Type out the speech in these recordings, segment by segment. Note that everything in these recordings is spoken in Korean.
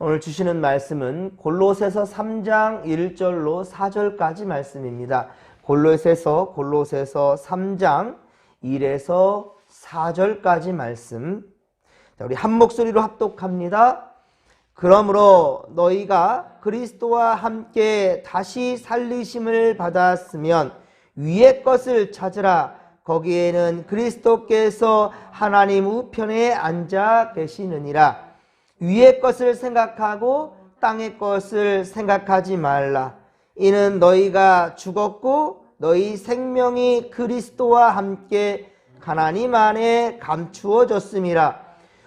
오늘 주시는 말씀은 골로새서 3장 1절로 4절까지 말씀입니다. 골로새서 3장 1에서 4절까지 말씀. 자, 우리 한 목소리로 합독합니다. 그러므로 너희가 그리스도와 함께 다시 살리심을 받았으면 위의 것을 찾으라. 거기에는 그리스도께서 하나님 우편에 앉아 계시느니라. 위의 것을 생각하고 땅의 것을 생각하지 말라. 이는 너희가 죽었고 너희 생명이 그리스도와 함께 하나님 안에 감추어졌음이라.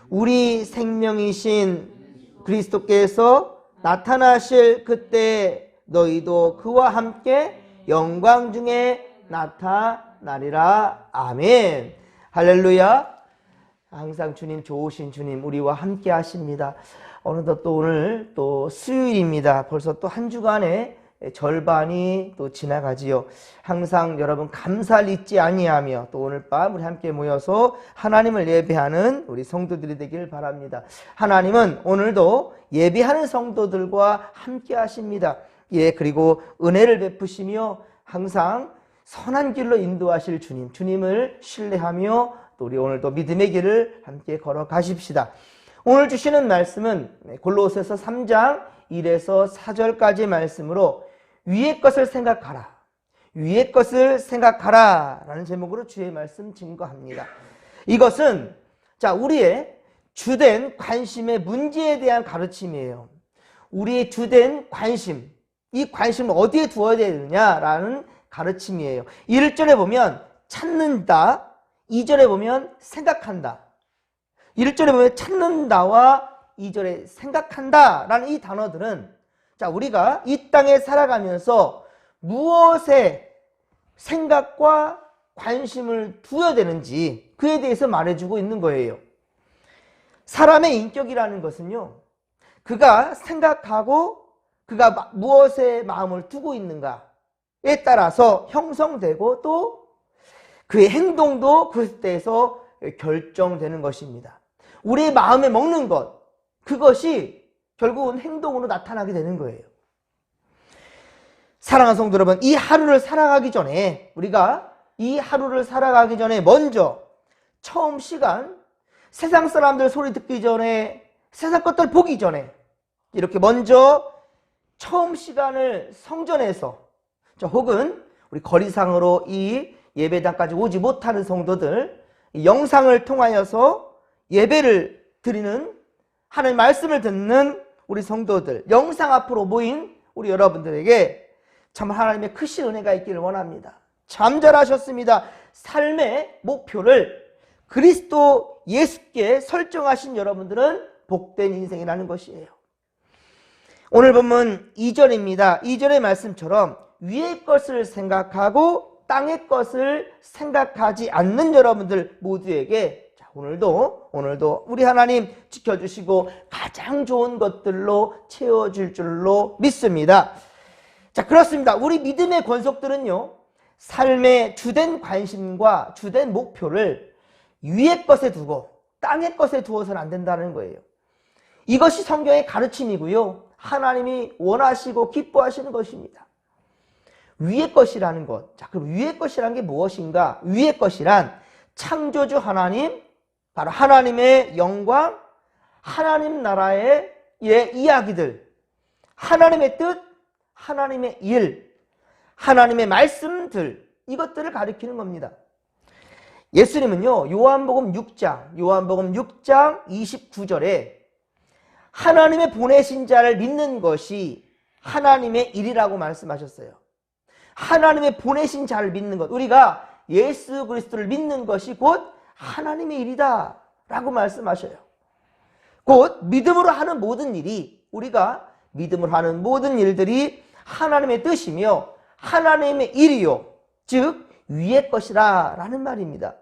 우리 생명이신 그리스도께서 나타나실 그때 너희도 그와 함께 영광 중에 나타나리라. 아멘. 할렐루야. 항상 주님, 좋으신 주님 우리와 함께 하십니다. 어느덧 또 오늘 또 수요일입니다. 벌써 또 한 주간의 절반이 또 지나가지요. 항상 여러분 감사를 잊지 아니하며 또 오늘 밤 우리 함께 모여서 하나님을 예배하는 우리 성도들이 되길 바랍니다. 하나님은 오늘도 예배하는 성도들과 함께 하십니다. 예, 그리고 은혜를 베푸시며 항상 선한 길로 인도하실 주님, 주님을 신뢰하며 또 우리 오늘도 믿음의 길을 함께 걸어가십시다. 오늘 주시는 말씀은 골로새서 3장 1에서 4절까지 말씀으로 위의 것을 생각하라, 위의 것을 생각하라 라는 제목으로 주의 말씀 증거합니다. 이것은 우리의 주된 관심의 문제에 대한 가르침이에요. 우리의 주된 관심, 이 관심을 어디에 두어야 되느냐라는 가르침이에요. 1절에 보면 찾는다, 2절에 보면 생각한다. 1절에 보면 찾는다와 2절에 생각한다 라는 이 단어들은 우리가 이 땅에 살아가면서 무엇에 생각과 관심을 두어야 되는지 그에 대해서 말해주고 있는 거예요. 사람의 인격이라는 것은요, 그가 생각하고 그가 무엇에 마음을 두고 있는가에 따라서 형성되고 또 그의 행동도 그때에서 결정되는 것입니다. 우리의 마음에 먹는 것, 그것이 결국은 행동으로 나타나게 되는 거예요. 사랑하는 성도 여러분, 이 하루를 살아가기 전에, 우리가 이 하루를 살아가기 전에 먼저 처음 시간, 세상 사람들 소리 듣기 전에, 세상 것들 보기 전에 이렇게 먼저 처음 시간을 성전에서, 혹은 우리 거리상으로 이 예배당까지 오지 못하는 성도들, 이 영상을 통하여서 예배를 드리는, 하나님의 말씀을 듣는 우리 성도들, 영상 앞으로 모인 우리 여러분들에게 참 하나님의 크신 은혜가 있기를 원합니다. 참 잘하셨습니다. 삶의 목표를 그리스도 예수께 설정하신 여러분들은 복된 인생이라는 것이에요. 오늘 본문 2절입니다. 2절의 말씀처럼 위의 것을 생각하고 땅의 것을 생각하지 않는 여러분들 모두에게 오늘도 우리 하나님 지켜주시고 가장 좋은 것들로 채워줄 줄로 믿습니다. 그렇습니다. 우리 믿음의 권속들은요, 삶의 주된 관심과 주된 목표를 위의 것에 두고 땅의 것에 두어서는 안 된다는 거예요. 이것이 성경의 가르침이고요, 하나님이 원하시고 기뻐하시는 것입니다. 위의 것이라는 것. 그럼 위의 것이라는 게 무엇인가? 위의 것이란 창조주 하나님, 바로 하나님의 영광, 하나님 나라의 이야기들, 하나님의 뜻, 하나님의 일, 하나님의 말씀들, 이것들을 가리키는 겁니다. 예수님은요, 요한복음 6장 29절에 하나님의 보내신 자를 믿는 것이 하나님의 일이라고 말씀하셨어요. 하나님의 보내신 자를 믿는 것, 우리가 예수 그리스도를 믿는 것이 곧 하나님의 일이다 라고 말씀하셔요. 곧 믿음으로 하는 모든 일이, 우리가 믿음으로 하는 모든 일들이 하나님의 뜻이며 하나님의 일이요, 즉 위의 것이라 라는 말입니다.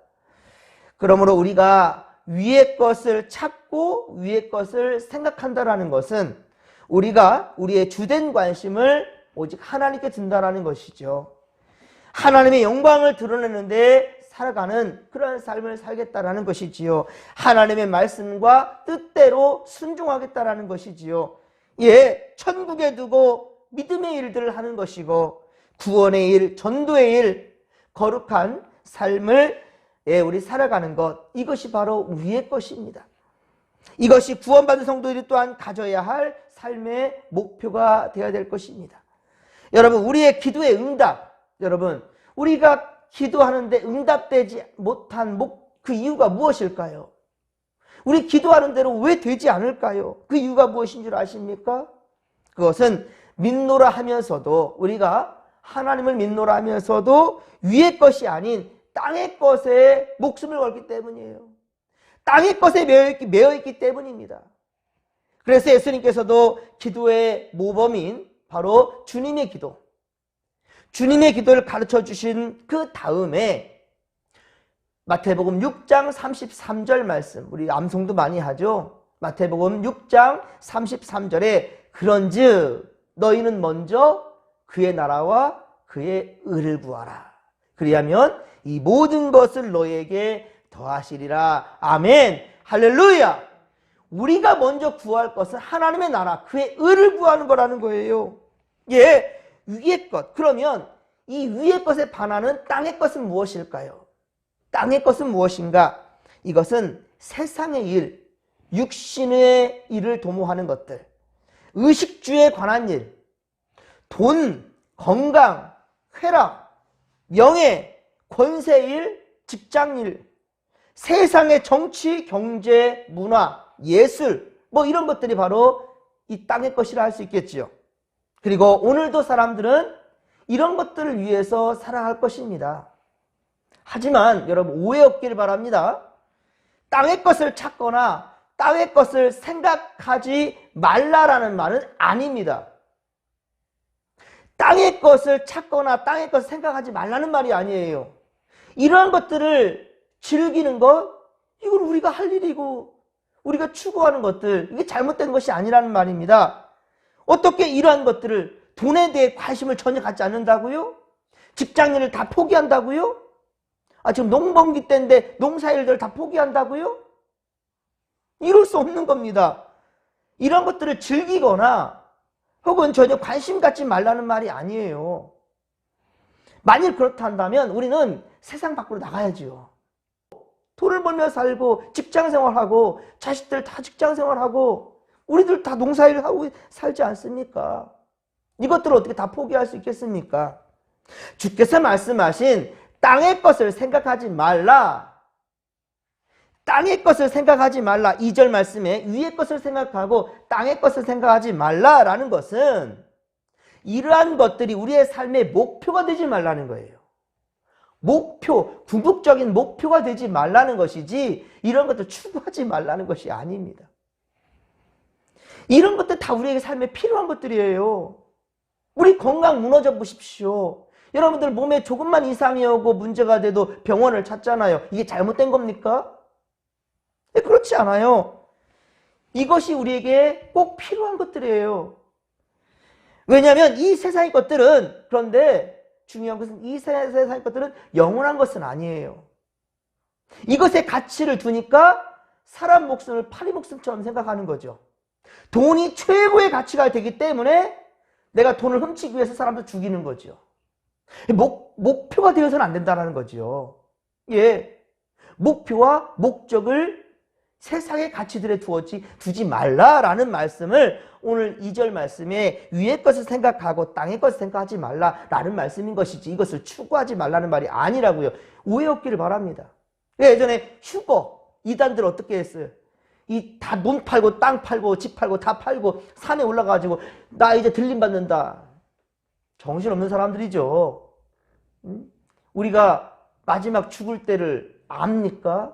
그러므로 우리가 위의 것을 찾고 위의 것을 생각한다라는 것은 우리가 우리의 주된 관심을 오직 하나님께 둔다라는 것이죠. 하나님의 영광을 드러내는데 살아가는 그런 삶을 살겠다라는 것이지요. 하나님의 말씀과 뜻대로 순종하겠다라는 것이지요. 예, 천국에 두고 믿음의 일들을 하는 것이고 구원의 일, 전도의 일, 거룩한 삶을 우리 살아가는 것, 이것이 바로 위의 것입니다. 이것이 구원받은 성도들이 또한 가져야 할 삶의 목표가 되어야 될 것입니다. 여러분, 우리의 기도의 응답, 여러분, 우리가 기도하는데 응답되지 못한 그 이유가 무엇일까요? 우리 기도하는 대로 왜 되지 않을까요? 그 이유가 무엇인 줄 아십니까? 그것은 믿노라 하면서도, 우리가 하나님을 믿노라 하면서도 위의 것이 아닌 땅의 것에 목숨을 걸기 때문이에요. 땅의 것에 매여있기 때문입니다. 그래서 예수님께서도 기도의 모범인 바로 주님의 기도, 주님의 기도를 가르쳐 주신 그 다음에 마태복음 6장 33절 말씀, 우리 암송도 많이 하죠. 마태복음 6장 33절에 그런즉 너희는 먼저 그의 나라와 그의 의를 구하라. 그리하면 이 모든 것을 너희에게 더하시리라. 아멘. 할렐루야. 우리가 먼저 구할 것은 하나님의 나라, 그의 의를 구하는 거라는 거예요. 예, 위의 것. 그러면 이 위의 것에 반하는 땅의 것은 무엇일까요? 땅의 것은 무엇인가? 이것은 세상의 일, 육신의 일을 도모하는 것들, 의식주에 관한 일, 돈, 건강, 쾌락, 명예, 권세일, 직장일, 세상의 정치, 경제, 문화, 예술, 뭐 이런 것들이 바로 이 땅의 것이라 할 수 있겠지요. 그리고 오늘도 사람들은 이런 것들을 위해서 살아갈 것입니다. 하지만 여러분, 오해 없기를 바랍니다. 땅의 것을 찾거나 땅의 것을 생각하지 말라라는 말은 아닙니다. 땅의 것을 찾거나 땅의 것을 생각하지 말라는 말이 아니에요. 이러한 것들을 즐기는 것, 이건 우리가 할 일이고 우리가 추구하는 것들, 이게 잘못된 것이 아니라는 말입니다. 어떻게 이러한 것들을, 돈에 대해 관심을 전혀 갖지 않는다고요? 직장일을 다 포기한다고요? 지금 농번기 때인데 농사일들 다 포기한다고요? 이럴 수 없는 겁니다. 이런 것들을 즐기거나 혹은 전혀 관심 갖지 말라는 말이 아니에요. 만일 그렇다 한다면 우리는 세상 밖으로 나가야지요. 돈을 벌며 살고 직장생활하고 자식들 다 직장생활하고 우리들 다 농사일을 하고 살지 않습니까? 이것들을 어떻게 다 포기할 수 있겠습니까? 주께서 말씀하신 땅의 것을 생각하지 말라. 땅의 것을 생각하지 말라. 2절 말씀에 위의 것을 생각하고 땅의 것을 생각하지 말라라는 것은 이러한 것들이 우리의 삶의 목표가 되지 말라는 거예요. 목표, 궁극적인 목표가 되지 말라는 것이지 이런 것들 추구하지 말라는 것이 아닙니다. 이런 것들 다 우리에게 삶에 필요한 것들이에요. 우리 건강 무너져 보십시오. 여러분들 몸에 조금만 이상이 오고 문제가 돼도 병원을 찾잖아요. 이게 잘못된 겁니까? 그렇지 않아요. 이것이 우리에게 꼭 필요한 것들이에요. 왜냐하면 이 세상의 것들은, 그런데 중요한 것은 이 세상의 것들은 영원한 것은 아니에요. 이것에 가치를 두니까 사람 목숨을 파리 목숨처럼 생각하는 거죠. 돈이 최고의 가치가 되기 때문에 내가 돈을 훔치기 위해서 사람들 죽이는 거죠. 목표가 되어서는 안 된다는 거죠. 예, 목표와 목적을 세상의 가치들에 두지 말라라는 말씀을 오늘 2절 말씀에 위의 것을 생각하고 땅의 것을 생각하지 말라라는 말씀인 것이지 이것을 추구하지 말라는 말이 아니라고요. 오해 없기를 바랍니다. 예전에 휴거 이단들 어떻게 했어요? 이 다 돈 팔고 땅 팔고 집 팔고 다 팔고 산에 올라가지고 나 이제 들림 받는다. 정신없는 사람들이죠. 우리가 마지막 죽을 때를 압니까?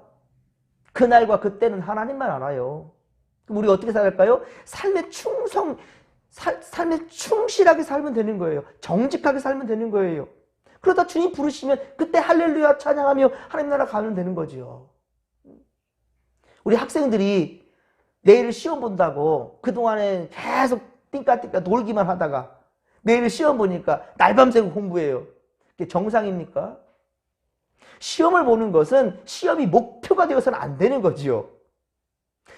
그날과 그때는 하나님만 알아요. 그럼 우리가 어떻게 살까요? 삶에 충실하게 살면 되는 거예요. 정직하게 살면 되는 거예요. 그러다 주님 부르시면 그때 할렐루야 찬양하며 하나님 나라 가면 되는 거죠. 우리 학생들이 내일 시험 본다고 그동안에 계속 띵까띵까 놀기만 하다가 내일 시험 보니까 날밤 새고 공부해요. 그게 정상입니까? 시험을 보는 것은 시험이 목표가 되어서는 안 되는 거지요.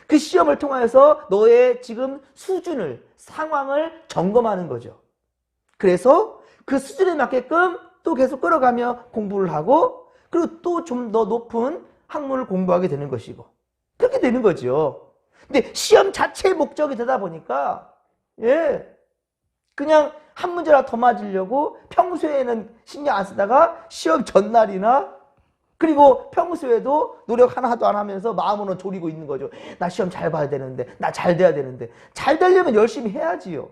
그 시험을 통해서 너의 지금 수준을, 상황을 점검하는 거죠. 그래서 그 수준에 맞게끔 또 계속 끌어가며 공부를 하고, 그리고 또 좀 더 높은 학문을 공부하게 되는 것이고, 그렇게 되는 거죠. 근데 시험 자체의 목적이 되다 보니까, 그냥 한 문제라도 더 맞으려고 평소에는 신경 안 쓰다가 시험 전날이나, 그리고 평소에도 노력 하나도 안 하면서 마음으로 졸이고 있는 거죠. 나 시험 잘 봐야 되는데, 나 잘 돼야 되는데. 잘 되려면 열심히 해야지요.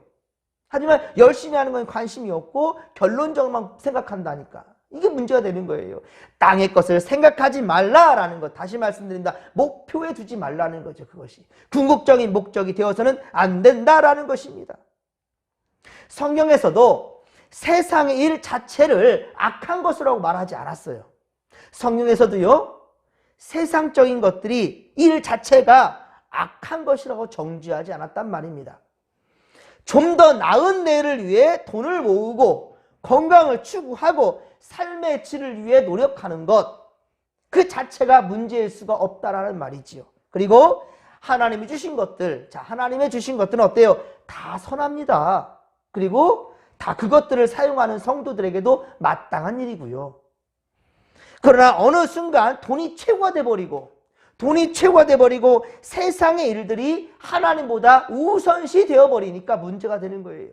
하지만 열심히 하는 건 관심이 없고 결론적만 생각한다니까. 이게 문제가 되는 거예요. 땅의 것을 생각하지 말라라는 것. 다시 말씀드립니다. 목표에 두지 말라는 거죠. 그것이. 궁극적인 목적이 되어서는 안 된다라는 것입니다. 성경에서도 세상의 일 자체를 악한 것이라고 말하지 않았어요. 성경에서도요, 세상적인 것들이 일 자체가 악한 것이라고 정죄하지 않았단 말입니다. 좀 더 나은 내일을 위해 돈을 모으고 건강을 추구하고 삶의 질을 위해 노력하는 것, 그 자체가 문제일 수가 없다라는 말이지요. 그리고 하나님이 주신 것들, 자, 하나님이 주신 것들은 어때요? 다 선합니다. 그리고 다 그것들을 사용하는 성도들에게도 마땅한 일이고요. 그러나 어느 순간 돈이 최고가 돼버리고 세상의 일들이 하나님보다 우선시 되어버리니까 문제가 되는 거예요.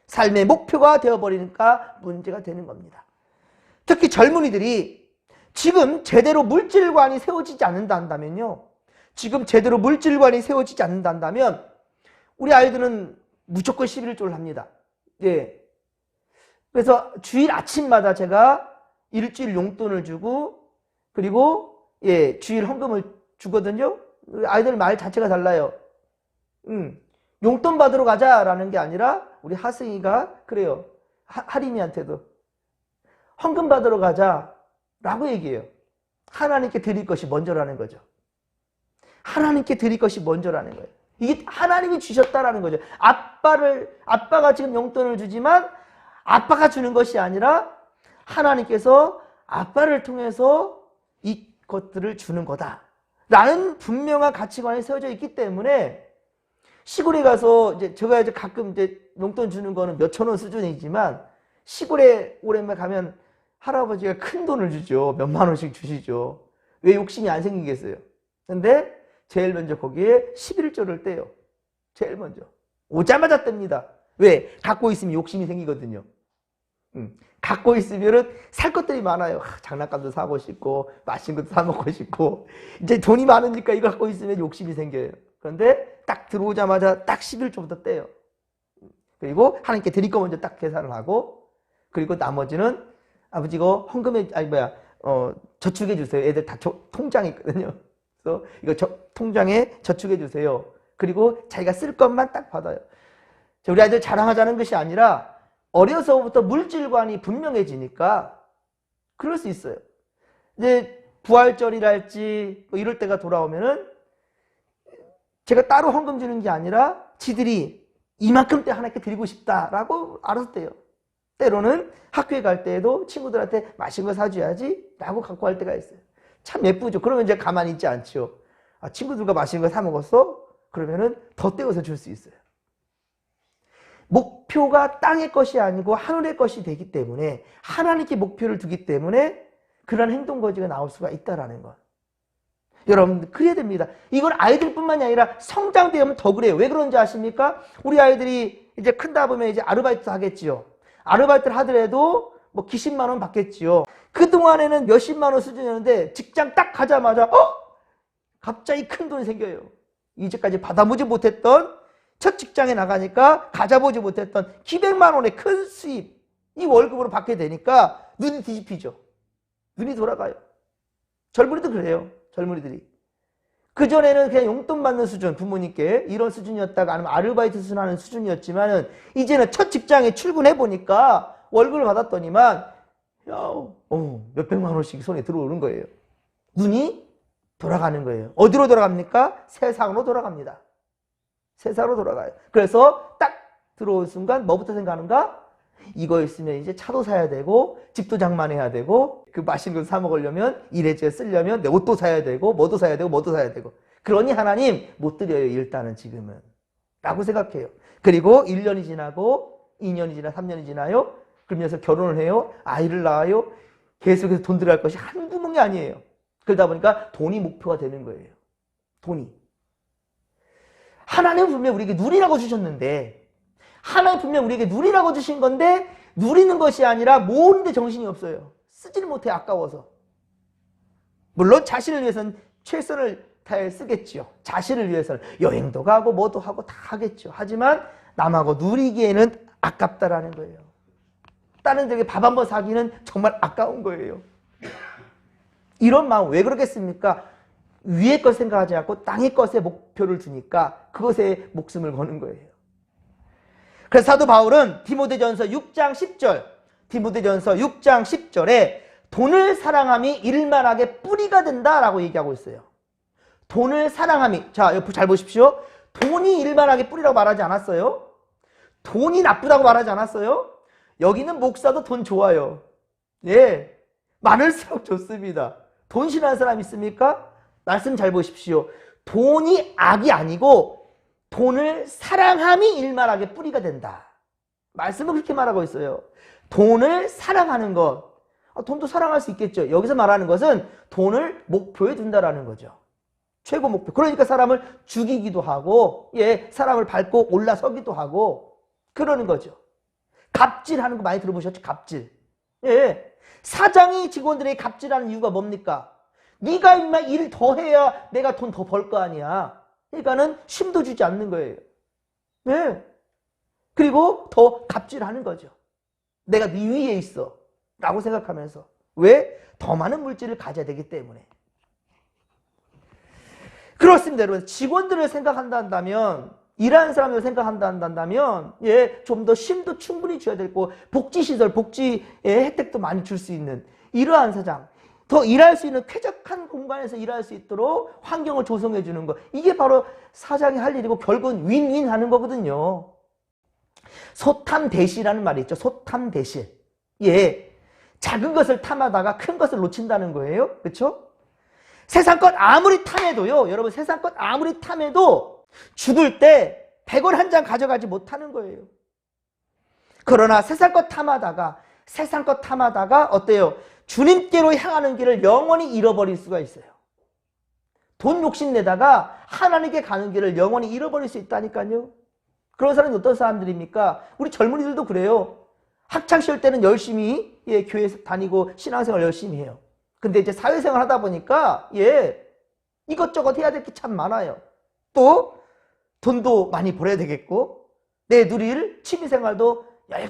삶의 목표가 되어버리니까 문제가 되는 겁니다. 특히 젊은이들이 지금 제대로 물질관이 세워지지 않는다면요. 우리 아이들은 무조건 11조를 합니다. 예. 그래서 주일 아침마다 제가 일주일 용돈을 주고, 그리고 주일 헌금을 주거든요. 아이들 말 자체가 달라요. 용돈 받으러 가자라는 게 아니라 우리 하승이가 그래요. 하림이한테도 헌금 받으러 가자라고 얘기해요. 하나님께 드릴 것이 먼저라는 거죠. 하나님께 드릴 것이 먼저라는 거예요. 이게 하나님이 주셨다라는 거죠. 아빠가 지금 용돈을 주지만 아빠가 주는 것이 아니라 하나님께서 아빠를 통해서 이 것들을 주는 거다라는 분명한 가치관이 세워져 있기 때문에, 시골에 가서 제가 가끔 용돈 주는 거는 몇천 원 수준이지만, 시골에 오랜만에 가면 할아버지가 큰 돈을 주죠. 몇만 원씩 주시죠. 왜 욕심이 안 생기겠어요? 근데 제일 먼저 거기에 11조를 떼요. 제일 먼저. 오자마자 뗍니다. 왜? 갖고 있으면 욕심이 생기거든요. 갖고 있으면은 살 것들이 많아요. 장난감도 사고 싶고, 맛있는 것도 사 먹고 싶고, 이제 돈이 많으니까 이거 갖고 있으면 욕심이 생겨요. 그런데 딱 들어오자마자 딱 11조부터 떼요. 그리고 하나님께 드릴 거 먼저 딱 계산을 하고, 그리고 나머지는 아버지 이거 헌금에, 저축해 주세요. 애들 다 통장이 있거든요. 그래서 이거 통장에 저축해 주세요. 그리고 자기가 쓸 것만 딱 받아요. 우리 아이들 자랑하자는 것이 아니라, 어려서부터 물질관이 분명해지니까 그럴 수 있어요. 이제 부활절이랄지 뭐 이럴 때가 돌아오면은 제가 따로 헌금 주는 게 아니라 지들이 이만큼 때 하나님께 드리고 싶다라고 알아서 떼요. 때로는 학교에 갈 때에도 친구들한테 맛있는 거 사줘야지 라고 갖고 갈 때가 있어요. 참 예쁘죠. 그러면 이제 가만히 있지 않죠. 친구들과 맛있는 거 사 먹었어? 그러면은 더 떼어서 줄 수 있어요. 목표가 땅의 것이 아니고 하늘의 것이 되기 때문에, 하나님께 목표를 두기 때문에 그런 행동거지가 나올 수가 있다라는 것. 여러분, 그래야 됩니다. 이건 아이들뿐만이 아니라 성장되면 더 그래요. 왜 그런지 아십니까? 우리 아이들이 이제 큰다 보면 이제 아르바이트 하겠지요. 아르바이트를 하더라도 뭐 기십만 원 받겠지요. 그동안에는 몇십만 원 수준이었는데 직장 딱 가자마자 갑자기 큰 돈이 생겨요. 이제까지 받아보지 못했던, 첫 직장에 나가니까 가져보지 못했던 기백만 원의 큰 수입, 이 월급으로 받게 되니까 눈이 뒤집히죠. 눈이 돌아가요. 젊은이도 그래요. 젊은이들이. 그전에는 그냥 용돈 받는 수준, 부모님께 이런 수준이었다가 아니면 아르바이트 수준하는 수준이었지만은 이제는 첫 직장에 출근해보니까 월급을 받았더니만 몇백만 원씩 손에 들어오는 거예요. 눈이 돌아가는 거예요. 어디로 돌아갑니까? 세상으로 돌아갑니다. 세상으로 돌아가요. 그래서 딱 들어온 순간 뭐부터 생각하는가? 이거 있으면 이제 차도 사야 되고, 집도 장만해야 되고, 그 맛있는 거 사 먹으려면, 이래저래 쓰려면 내 옷도 사야 되고, 뭐도 사야 되고. 그러니 하나님 못 드려요, 일단은 지금은. 라고 생각해요. 그리고 1년이 지나고 2년이 지나 3년이 지나요. 그러면서 결혼을 해요. 아이를 낳아요. 계속해서 돈 들어갈 것이 한두 멍이 아니에요. 그러다 보니까 돈이 목표가 되는 거예요. 돈이. 하나님은 분명 우리에게 누리라고 주셨는데, 하나님 분명 우리에게 누리라고 주신 건데 누리는 것이 아니라 모으는데 정신이 없어요. 쓰지를 못해, 아까워서. 물론 자신을 위해서는 최선을 다해 쓰겠죠. 자신을 위해서는 여행도 가고 뭐도 하고 다 하겠죠. 하지만 남하고 누리기에는 아깝다라는 거예요. 다른 데에게 밥 한 번 사기는 정말 아까운 거예요. 이런 마음 왜 그러겠습니까? 위의 것 생각하지 않고 땅의 것에 목표를 두니까 그것에 목숨을 거는 거예요. 그래서 사도 바울은 디모데전서 6장 10절, 디모데전서 6장 10절에 돈을 사랑함이 일만하게 뿌리가 된다라고 얘기하고 있어요. 돈을 사랑함이, 자, 옆에 잘 보십시오. 돈이 일만하게 뿌리라고 말하지 않았어요. 돈이 나쁘다고 말하지 않았어요. 여기는 목사도 돈 좋아요. 예, 많을수록 좋습니다. 돈 싫어하는 사람 있습니까? 말씀 잘 보십시오. 돈이 악이 아니고 돈을 사랑함이 일만하게 뿌리가 된다. 말씀은 그렇게 말하고 있어요. 돈을 사랑하는 것. 돈도 사랑할 수 있겠죠. 여기서 말하는 것은 돈을 목표에 둔다라는 거죠. 최고 목표. 그러니까 사람을 죽이기도 하고, 예, 사람을 밟고 올라서기도 하고, 그러는 거죠. 갑질하는 거 많이 들어보셨죠? 갑질. 예. 사장이 직원들에게 갑질하는 이유가 뭡니까? 네가 인마 일 더 해야 내가 돈 더 벌 거 아니야. 그러니까는 쉼도 주지 않는 거예요. 예. 그리고 더 갑질하는 거죠. 내가 네 위에 있어 라고 생각하면서. 왜? 더 많은 물질을 가져야 되기 때문에. 그렇습니다, 여러분. 직원들을 생각한다면, 일하는 사람을 생각한다면, 예, 좀 더 쉼도 충분히 줘야 되고, 복지시설, 복지 혜택도 많이 줄 수 있는 이러한 사장, 더 일할 수 있는 쾌적한 공간에서 일할 수 있도록 환경을 조성해 주는 거. 이게 바로 사장이 할 일이고 결국은 윈윈 하는 거거든요. 소탐대실이라는 말이 있죠. 소탐대실. 예, 작은 것을 탐하다가 큰 것을 놓친다는 거예요. 그렇죠? 세상 것 아무리 탐해도요, 여러분, 세상 것 아무리 탐해도 죽을 때 100원 한 장 가져가지 못하는 거예요. 그러나 세상 것 탐하다가 어때요? 주님께로 향하는 길을 영원히 잃어버릴 수가 있어요. 돈 욕심내다가 하나님께 가는 길을 영원히 잃어버릴 수 있다니까요. 그런 사람이 어떤 사람들입니까? 우리 젊은이들도 그래요. 학창시절 때는 열심히, 예, 교회 다니고 신앙생활 열심히 해요. 근데 이제 사회생활 하다 보니까, 예, 이것저것 해야 될 게 참 많아요. 또 돈도 많이 벌어야 되겠고, 내 누릴 취미생활도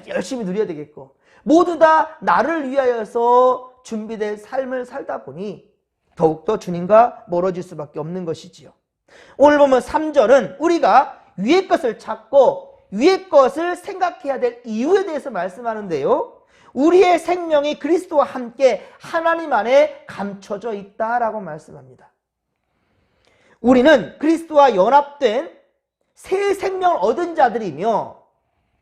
열심히 누려야 되겠고, 모두 다 나를 위하여서 준비된 삶을 살다 보니 더욱더 주님과 멀어질 수밖에 없는 것이지요. 오늘 보면 3절은 우리가 위의 것을 찾고 위의 것을 생각해야 될 이유에 대해서 말씀하는데요. 우리의 생명이 그리스도와 함께 하나님 안에 감춰져 있다라고 말씀합니다. 우리는 그리스도와 연합된 새 생명을 얻은 자들이며,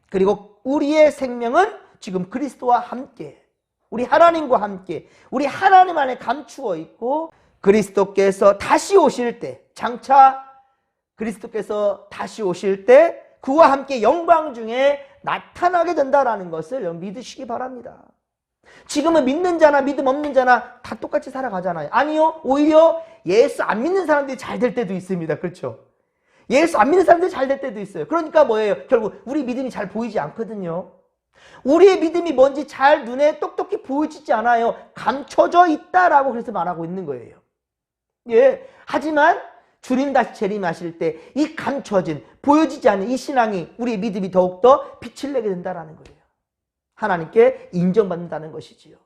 그리고 우리의 생명은 지금 그리스도와 함께, 우리 하나님과 함께, 우리 하나님 안에 감추어 있고, 그리스도께서 다시 오실 때, 장차 그리스도께서 다시 오실 때 그와 함께 영광 중에 나타나게 된다라는 것을 믿으시기 바랍니다. 지금은 믿는 자나 믿음 없는 자나 다 똑같이 살아가잖아요. 아니요, 오히려 예수 안 믿는 사람들이 잘 될 때도 있습니다. 그렇죠? 예수 안 믿는 사람들이 잘 될 때도 있어요. 그러니까 뭐예요? 결국 우리 믿음이 잘 보이지 않거든요. 우리의 믿음이 뭔지 잘 눈에 똑똑히 보이지 않아요. 감춰져 있다라고 그래서 말하고 있는 거예요. 예. 하지만 주님 다시 재림하실 때 이 감춰진, 보여지지 않는 이 신앙이, 우리의 믿음이 더욱더 빛을 내게 된다라는 거예요. 하나님께 인정받는다는 것이지요.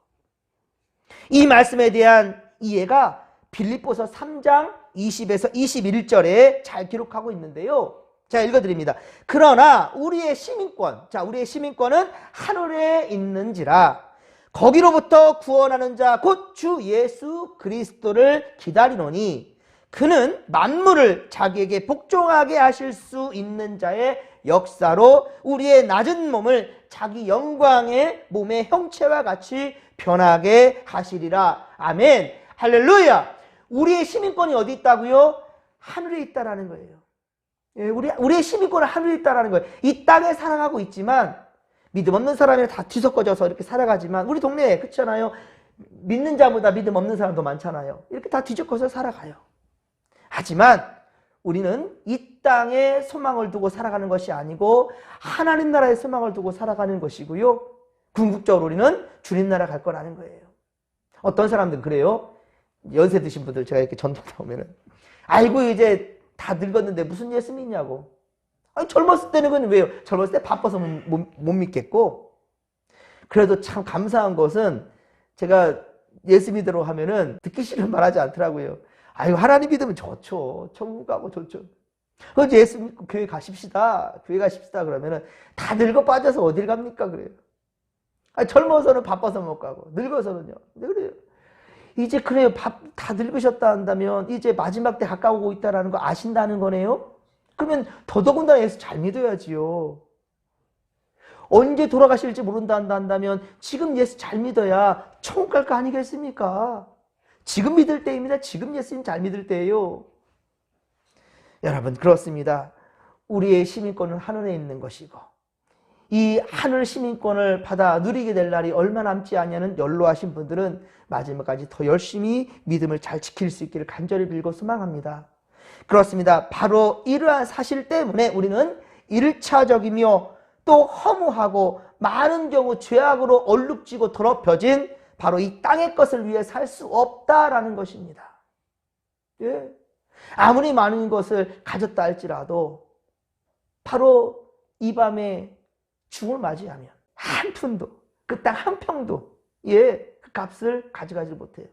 이 말씀에 대한 이해가 빌립보서 3장 20에서 21절에 잘 기록하고 있는데요. 제가 읽어드립니다. 그러나 우리의 시민권, 우리의 시민권은 하늘에 있는지라 거기로부터 구원하는 자 곧 주 예수 그리스도를 기다리노니 그는 만물을 자기에게 복종하게 하실 수 있는 자의 역사로 우리의 낮은 몸을 자기 영광의 몸의 형체와 같이 변하게 하시리라. 아멘. 할렐루야. 우리의 시민권이 어디 있다고요? 하늘에 있다라는 거예요. 예, 우리의 시민권은 하늘에 있다라는 거예요. 이 땅에 살아가고 있지만 믿음 없는 사람이 다 뒤섞어져서 이렇게 살아가지만 우리 동네에 그렇잖아요. 믿는 자보다 믿음 없는 사람도 많잖아요. 이렇게 다 뒤섞어서 살아가요. 하지만 우리는 이 땅에 소망을 두고 살아가는 것이 아니고 하나님 나라에 소망을 두고 살아가는 것이고요. 궁극적으로 우리는 주님 나라 갈 거라는 거예요. 어떤 사람들은 그래요. 연세 드신 분들 제가 이렇게 전도하다 오면은 아이고 이제 다 늙었는데 무슨 예수 믿냐고. 아니, 젊었을 때는 그건 왜요? 젊었을 때 바빠서 못 믿겠고. 그래도 참 감사한 것은 제가 예수 믿으러 하면은 듣기 싫은 말 하지 않더라고요. 아유, 하나님 믿으면 좋죠. 천국 가고 좋죠. 그래서 예수 믿고 교회 가십시다. 교회 가십시다. 그러면은 다 늙어 빠져서 어딜 갑니까? 그래요. 아니, 젊어서는 바빠서 못 가고, 늙어서는요. 네, 그래요. 이제 그래요. 다 늙으셨다 한다면 이제 마지막 때 가까우고 있다는 거 아신다는 거네요. 그러면 더더군다나 예수 잘 믿어야지요. 언제 돌아가실지 모른다 한다면 지금 예수 잘 믿어야 천국 갈 거 아니겠습니까? 지금 믿을 때입니다. 지금 예수님 잘 믿을 때예요. 여러분 그렇습니다. 우리의 시민권은 하늘에 있는 것이고 이 하늘 시민권을 받아 누리게 될 날이 얼마 남지 않냐는 연로하신 분들은 마지막까지 더 열심히 믿음을 잘 지킬 수 있기를 간절히 빌고 소망합니다. 그렇습니다. 바로 이러한 사실 때문에 우리는 1차적이며 또 허무하고 많은 경우 죄악으로 얼룩지고 더럽혀진 바로 이 땅의 것을 위해 살 수 없다라는 것입니다. 예. 아무리 많은 것을 가졌다 할지라도 바로 이 밤에 죽음을 맞이하면 한 푼도 그 땅 한 평도 그 값을 가져가지 못해요.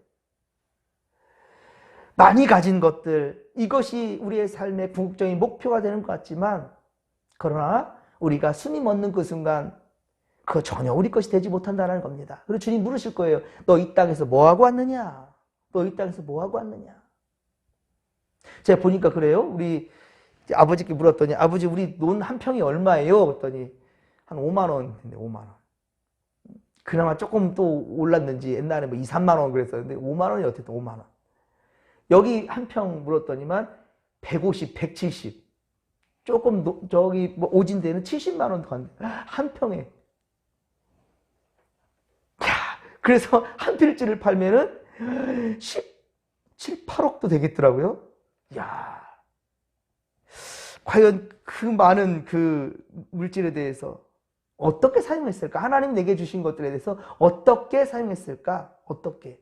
많이 가진 것들 이것이 우리의 삶의 궁극적인 목표가 되는 것 같지만 그러나 우리가 숨이 멎는 그 순간 그거 전혀 우리 것이 되지 못한다는 겁니다. 그리고 주님 물으실 거예요. 너 이 땅에서 뭐하고 왔느냐? 너 이 땅에서 뭐하고 왔느냐? 제가 보니까 그래요. 우리 아버지께 물었더니 아버지 우리 논 한 평이 얼마예요? 그랬더니 한 5만 원인데 5만 원. 그나마 조금 또 올랐는지 옛날에 뭐 2, 3만 원 그랬었는데 5만 원이 어쨌든 5만 원. 여기 한 평 물었더니만 150, 170. 조금 저기 뭐 오진 데는 70만 원 더 한 평에. 그래서 한 필지를 팔면은 17, 8억도 되겠더라고요. 야, 과연 그 많은 그 물질에 대해서 어떻게 사용했을까? 하나님 내게 주신 것들에 대해서 어떻게 사용했을까? 어떻게?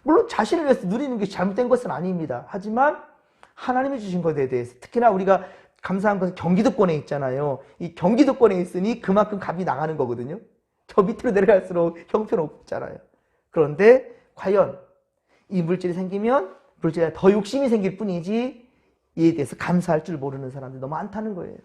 물론 자신을 위해서 누리는 게 잘못된 것은 아닙니다. 하지만 하나님이 주신 것에 대해서 특히나 우리가 감사한 것은 경기도권에 있잖아요. 이 경기도권에 있으니 그만큼 값이 나가는 거거든요. 저 밑으로 내려갈수록 형편없잖아요. 그런데 과연 이 물질이 생기면 물질에 더 욕심이 생길 뿐이지 이에 대해서 감사할 줄 모르는 사람들이 너무 많다는 거예요.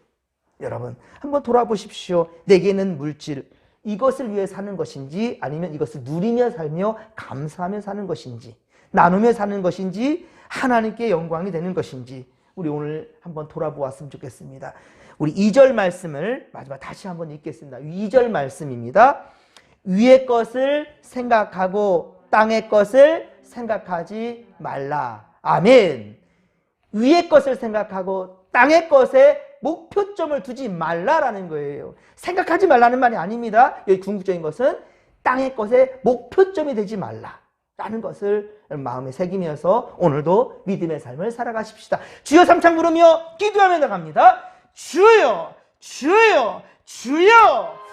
여러분 한번 돌아보십시오. 내게는 물질 이것을 위해 사는 것인지 아니면 이것을 누리며 살며 감사하며 사는 것인지 나누며 사는 것인지 하나님께 영광이 되는 것인지 우리 오늘 한번 돌아보았으면 좋겠습니다. 우리 2절 말씀을 마지막 다시 한번 읽겠습니다. 2절 말씀입니다. 위의 것을 생각하고 땅의 것을 생각하지 말라. 아멘. 위의 것을 생각하고 땅의 것에 목표점을 두지 말라라는 거예요. 생각하지 말라는 말이 아닙니다. 여기 궁극적인 것은 땅의 것에 목표점이 되지 말라라는 것을 마음에 새기면서 오늘도 믿음의 삶을 살아가십시다. 주여 삼창 부르며 기도하며 나갑니다. 주여, 주여, 주여.